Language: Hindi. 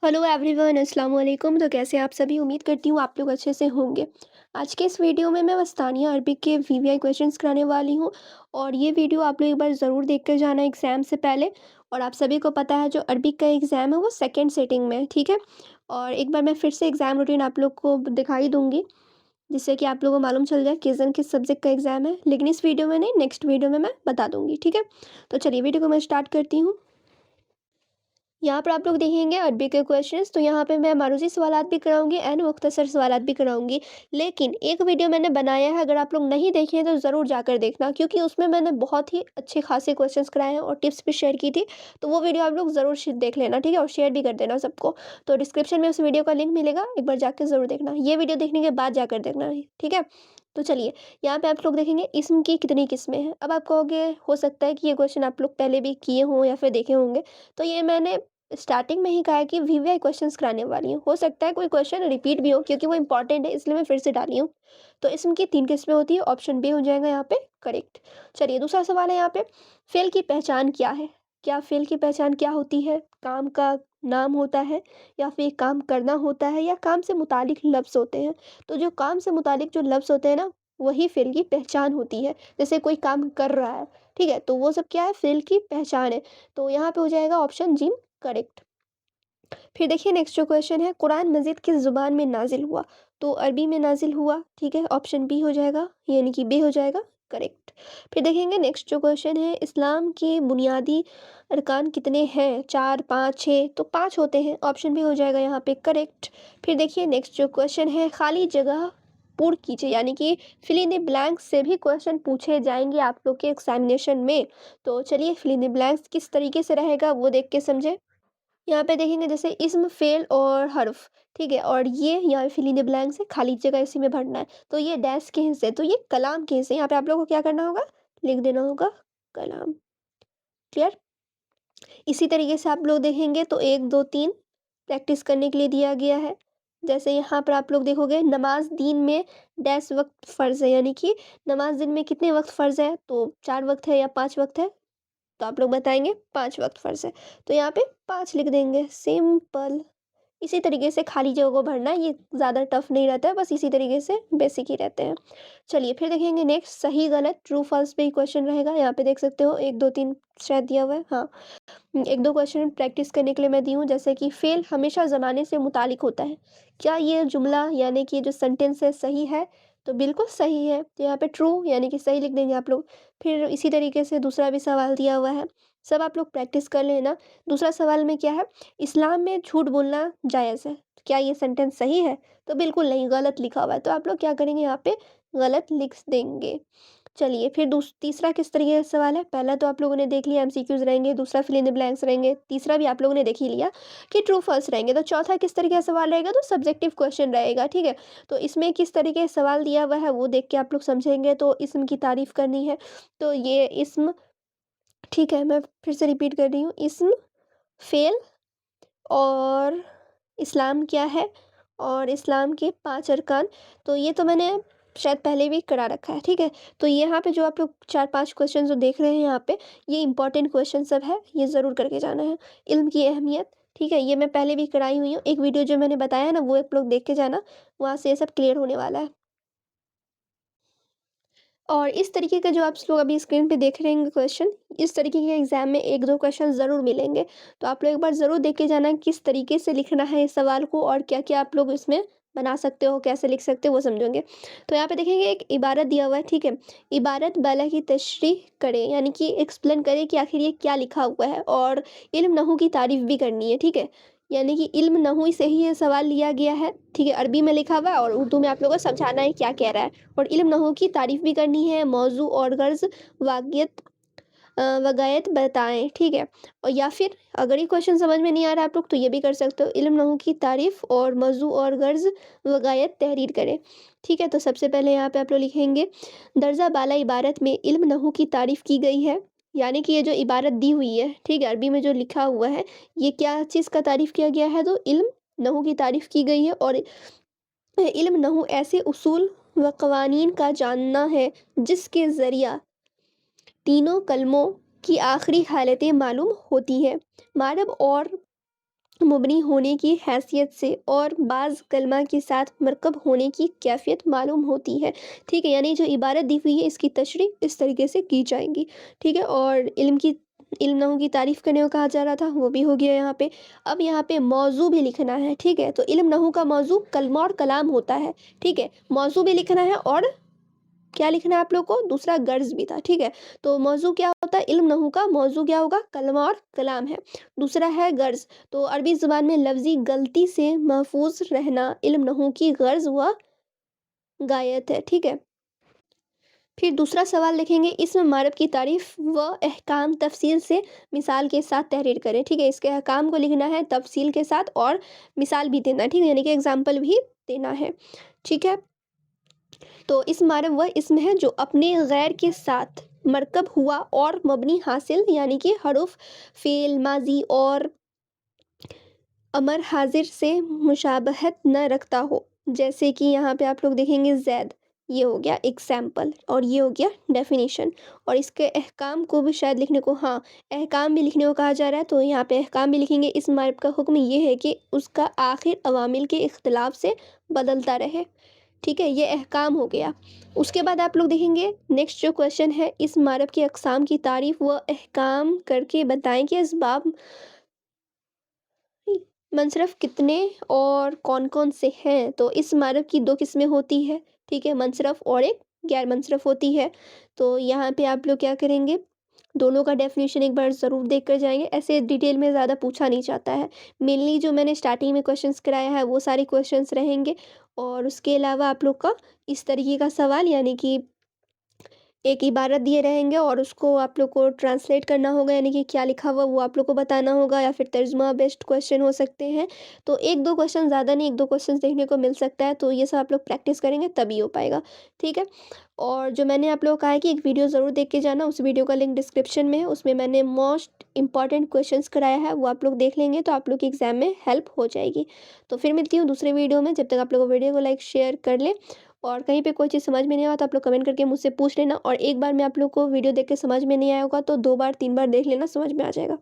हेलो एवरीवन, अस्सलाम वालेकुम। तो कैसे हैं आप सभी? उम्मीद करती हूँ आप लोग अच्छे से होंगे। आज के इस वीडियो में मैं वस्तानिया अरबिक के वीवीआई क्वेश्चंस कराने वाली हूँ और ये वीडियो आप लोग एक बार ज़रूर देख कर जाना एग्ज़ाम से पहले। और आप सभी को पता है जो अरबिक का एग्ज़ाम है वो सेकंड सिटिंग में है, ठीक है। और एक बार मैं फिर से एग्ज़ाम रूटीन आप लोग को दिखाई दूंगी, जिससे कि आप लोगों को मालूम चल जाए किस सब्जेक्ट का एग्ज़ाम है। लेकिन इस वीडियो में नहीं, नेक्स्ट वीडियो में मैं बता दूंगी, ठीक है। तो चलिए वीडियो को मैं स्टार्ट करती हूँ। यहाँ पर आप लोग देखेंगे अरबी के क्वेश्चंस, तो यहाँ पे मैं मारूजी सवालात भी कराऊंगी एंड मुख्तसर सवालात भी कराऊंगी। लेकिन एक वीडियो मैंने बनाया है, अगर आप लोग नहीं देखे हैं तो ज़रूर जाकर देखना, क्योंकि उसमें मैंने बहुत ही अच्छे खासे क्वेश्चंस कराए हैं और टिप्स भी शेयर की थी। तो वो वीडियो आप लोग ज़रूर देख लेना, ठीक है, और शेयर भी कर देना सबको। तो डिस्क्रिप्शन में उस वीडियो का लिंक मिलेगा, एक बार जाकर ज़रूर देखना। ये वीडियो देखने के बाद जाकर देखना, ठीक है। तो चलिए, यहाँ पे आप लोग देखेंगे इसम की कितनी किस्में हैं। अब आप कहोगे हो सकता है कि ये क्वेश्चन आप लोग पहले भी किए हों या फिर देखे होंगे। तो ये मैंने स्टार्टिंग में ही कहा है कि वीवीआई क्वेश्चंस कराने वाली हूँ। हो सकता है कोई क्वेश्चन रिपीट भी हो, क्योंकि वो इंपॉर्टेंट है, इसलिए मैं फिर से डाली हूँ। तो इसम की 3 किस्में होती है, ऑप्शन बी हो जाएगा यहाँ पे करेक्ट। चलिए दूसरा सवाल है यहाँ पे, फ़ेल की पहचान क्या है? क्या फ़ेल की पहचान क्या होती है? काम का नाम होता है, या फिर काम करना होता है, या काम से मुतालिक लफ्ज़ होते हैं? तो जो काम से मुतालिक जो लफ्ज़ होते हैं ना, वही फ़ेल की पहचान होती है। जैसे कोई काम कर रहा है, ठीक है? तो वो सब क्या है? फ़ेल की पहचान है। तो यहाँ पे हो जाएगा ऑप्शन जी करेक्ट। फिर देखिए नेक्स्ट जो क्वेश्चन है, कुरान मजीद किस ज़ुबान में नाजिल हुआ? तो अरबी में नाजिल हुआ, ठीक है, ऑप्शन बी हो जाएगा, यानी कि बी हो जाएगा करेक्ट। फिर देखेंगे नेक्स्ट जो क्वेश्चन है, इस्लाम के बुनियादी अरकान कितने हैं? 4, 5, 6? तो 5 होते हैं, ऑप्शन बी हो जाएगा यहाँ पे करेक्ट। फिर देखिए नेक्स्ट जो क्वेश्चन है, खाली जगह पूर्ण कीजिए, यानी कि फिल इन द ब्लैंक्स से भी क्वेश्चन पूछे जाएंगे आप लोग के एग्जामिनेशन में। तो चलिए फिल इन द ब्लैंक्स किस तरीके से रहेगा वो देख के समझे। यहाँ पे देखेंगे जैसे इस्म, फ़ेल और हर्फ, ठीक है, और ये यहाँ पे फिल इन द ब्लैंक्स है, खाली जगह इसी में भरना है। तो ये डैश के हिस्से, तो ये कलाम के हिस्से, यहाँ पे आप लोगों को क्या करना होगा? लिख देना होगा कलाम। क्लियर? इसी तरीके से आप लोग देखेंगे तो 1, 2, 3 प्रैक्टिस करने के लिए दिया गया है। जैसे यहाँ पर आप लोग देखोगे, नमाज दीन में डैश वक्त फ़र्ज़ है, यानी कि नमाज दिन में कितने वक्त फ़र्ज़ है? तो 4 वक्त है या 5 वक्त है? तो आप लोग बताएँगे 5 वक़्त फ़र्ज़ है। तो यहाँ पे 5 लिख देंगे, सिंपल। इसी तरीके से खाली जगह को भरना है, ये ज़्यादा टफ़ नहीं रहता है, बस इसी तरीके से बेसिक ही रहते हैं। चलिए फिर देखेंगे नेक्स्ट, सही गलत ट्रू फ़ॉल्स पे ही क्वेश्चन रहेगा। यहाँ पे देख सकते हो 1, 2, 3 शायद दिया हुआ है, हाँ। 1-2 क्वेश्चन प्रैक्टिस करने के लिए मैं दी हूँ, जैसे कि फ़ेल हमेशा ज़माने से मुतालिक होता है। क्या ये जुमला, यानी कि ये जो सेंटेंस है, सही है? तो बिल्कुल सही है, तो यहाँ पे ट्रू यानी कि सही लिख देंगे आप लोग। फिर इसी तरीके से दूसरा भी सवाल दिया हुआ है, सब आप लोग प्रैक्टिस कर लेना। दूसरा सवाल में क्या है, इस्लाम में झूठ बोलना जायज़ है, तो क्या ये सेंटेंस सही है? तो बिल्कुल नहीं, गलत लिखा हुआ है, तो आप लोग क्या करेंगे, यहाँ पे गलत लिख देंगे। चलिए फिर तीसरा किस तरीके का सवाल है, पहला तो आप लोगों ने देख लिया एमसीक्यूज रहेंगे, दूसरा फिल इन द ब्लैंक्स रहेंगे, तीसरा भी आप लोगों ने देख ही लिया कि ट्रू फॉल्स रहेंगे। तो चौथा किस तरीके का सवाल रहेगा, तो सब्जेक्टिव क्वेश्चन रहेगा, ठीक है। तो इसमें किस तरीके से सवाल दिया हुआ है वो देख के आप लोग समझेंगे। तो इसम की तारीफ करनी है, तो ये इसम, ठीक है, मैं फिर से रिपीट कर रही हूँ, इसम, फेल और इस्लाम क्या है, और इस्लाम के 5 अरकान। तो ये तो मैंने शायद पहले भी करा रखा है, ठीक है। तो यहाँ पे जो आप लोग 4-5 क्वेश्चन जो देख रहे हैं यहाँ पे, ये इंपॉर्टेंट क्वेश्चन सब है, ये ज़रूर करके जाना है। इल्म की अहमियत, ठीक है, ये मैं पहले भी कराई हुई हूँ। एक वीडियो जो मैंने बताया है ना, वो आप लोग देख के जाना, वहाँ से ये सब क्लियर होने वाला है। और इस तरीके का जो आप लोग अभी स्क्रीन पे देख रहे हैं क्वेश्चन, इस तरीके के एग्ज़ाम में 1-2 क्वेश्चन ज़रूर मिलेंगे। तो आप लोग एक बार ज़रूर देख के जाना किस तरीके से लिखना है इस सवाल को, और क्या-क्या आप लोग इसमें बना सकते हो, कैसे लिख सकते हो वो समझेंगे। तो यहाँ पे देखेंगे एक इबारत दिया हुआ है, ठीक है। इबारत बाला की तशरीह करें, यानी कि एक्सप्लेन करें कि आखिर ये क्या लिखा हुआ है, और इल्म नहू की तारीफ़ भी करनी है, ठीक है। यानी कि इल्म नहू से ही ये सवाल लिया गया है, ठीक है, अरबी में लिखा हुआ है और उर्दू में आप लोगों को समझाना है क्या कह रहा है। और इल्म नहू की तारीफ़ भी करनी है, मौज़ू और गर्ज़ वाक़ियत वगायत बताएँ, ठीक है। और या फिर अगर ये क्वेश्चन समझ में नहीं आ रहा है आप लोग, तो ये भी कर सकते हो, इल्म नहू की तारीफ़ और मौज़ू और गर्ज़ वगायत तहरीर करें, ठीक है। तो सबसे पहले यहाँ पे आप लोग लिखेंगे, दर्जा बाला इबारत में इल्म नहू की तारीफ़ की गई है, यानी कि ये जो इबारत दी हुई है, ठीक है, अरबी में जो लिखा हुआ है, ये क्या चीज़ का तारीफ़ किया गया है, तो इल्म नहू की तारीफ़ की गई है। और इल्म नहू ऐसे उसूल व कवानीन का जानना है जिसके ज़रिया तीनों कलमों की आखिरी हालतें मालूम होती हैं। मारब और मुबनी होने की हैसियत से और बाज़ कलमा के साथ मरकब होने की कैफ़ियत मालूम होती है। ठीक है, यानी जो इबारत दी हुई है इसकी तशरीह इस तरीके से की जाएँगी। ठीक है, और इल्म नहू की तारीफ़ करने को कहा जा रहा था, वो भी हो गया यहाँ पे। अब यहाँ पे मौज़ू भी लिखना है, ठीक है? तो इल्म नहू का मौज़ू कलमा और कलाम होता है, ठीक है? मौज़ू भी लिखना है और क्या लिखना है आप लोग को? दूसरा गर्ज़ भी था, ठीक है? तो मौज़ू क्या होता है? इल्म नहू का मौज़ू क्या होगा? कलमा और कलाम है। दूसरा है गर्ज़, तो अरबी ज़ुबान में लफ्ज़ी गलती से महफ़ूज़ रहना इल्म नहू की गर्ज़ व गायत है, ठीक है? फिर दूसरा सवाल देखेंगे, इस्म मारब की तारीफ़ व अहकाम तफ़सील से मिसाल के साथ तहरीर करें, ठीक है? इसके अहकाम को लिखना है तफ़सील के साथ और मिसाल भी देना है, ठीक है? यानी कि एग्ज़ाम्पल भी देना है, ठीक है? तो इस्म मारब वह इस्म है जो अपने गैर के साथ मरकब हुआ और मबनी हासिल यानी कि हरूफ फ़ेल माज़ी और अमर हाज़िर से मुशाबहत न रखता हो। जैसे कि यहाँ पे आप लोग देखेंगे ज़ैद, ये हो गया एग्ज़ाम्पल और ये हो गया डेफ़िनिशन। और इसके अहकाम को भी शायद लिखने को, हाँ, अहकाम भी लिखने को कहा जा रहा है, तो यहाँ पे अहकाम भी लिखेंगे। इस्म मारब का हुक्म ये है कि उसका आखिर अवामिल के इख्तिलाफ़ से बदलता रहे। ठीक है, ये अहकाम हो गया। उसके बाद आप लोग देखेंगे नेक्स्ट जो क्वेश्चन है, इस मारब की अक़साम की तारीफ़ व अहकाम करके बताएँ कि असबाब मंसरफ़ कितने और कौन-कौन से हैं? तो इस मारब की 2 किस्में होती है, ठीक है? मंसरफ़ और एक गैर मंसरफ़ होती है। तो यहाँ पे आप लोग क्या करेंगे, दोनों का डेफ़िनेशन एक बार ज़रूर देख कर जाएँगे। ऐसे डिटेल में ज़्यादा पूछा नहीं जाता है। मेनली जो मैंने स्टार्टिंग में क्वेश्चंस कराया है, वो सारे क्वेश्चंस रहेंगे और उसके अलावा आप लोग का इस तरीके का सवाल, यानी कि एक इबारत दिए रहेंगे और उसको आप लोग को ट्रांसलेट करना होगा, यानी कि क्या लिखा हुआ वो आप लोग को बताना होगा, या फिर तर्जुमा बेस्ड क्वेश्चन हो सकते हैं। तो 1-2 क्वेश्चन, ज़्यादा नहीं, 1-2 क्वेश्चंस देखने को मिल सकता है, तो ये सब आप लोग प्रैक्टिस करेंगे तभी हो पाएगा, ठीक है? और जो मैंने आप लोगों को कहा है कि एक वीडियो ज़रूर देख के जाना, उस वीडियो का लिंक डिस्क्रिप्शन में है, उसमें मैंने मोस्ट इंपॉर्टेंट क्वेश्चंस कराया है, वो आप लोग देख लेंगे तो आप लोग के एग्ज़ाम में हेल्प हो जाएगी। तो फिर मिलती हूँ दूसरे वीडियो में, जब तक आप लोग वीडियो को लाइक शेयर कर लें, और कहीं पे कोई चीज़ समझ में नहीं आया तो आप लोग कमेंट करके मुझसे पूछ लेना, और एक बार में आप लोग को वीडियो देख के समझ में नहीं आया होगा तो 2 बार 3 बार देख लेना, समझ में आ जाएगा।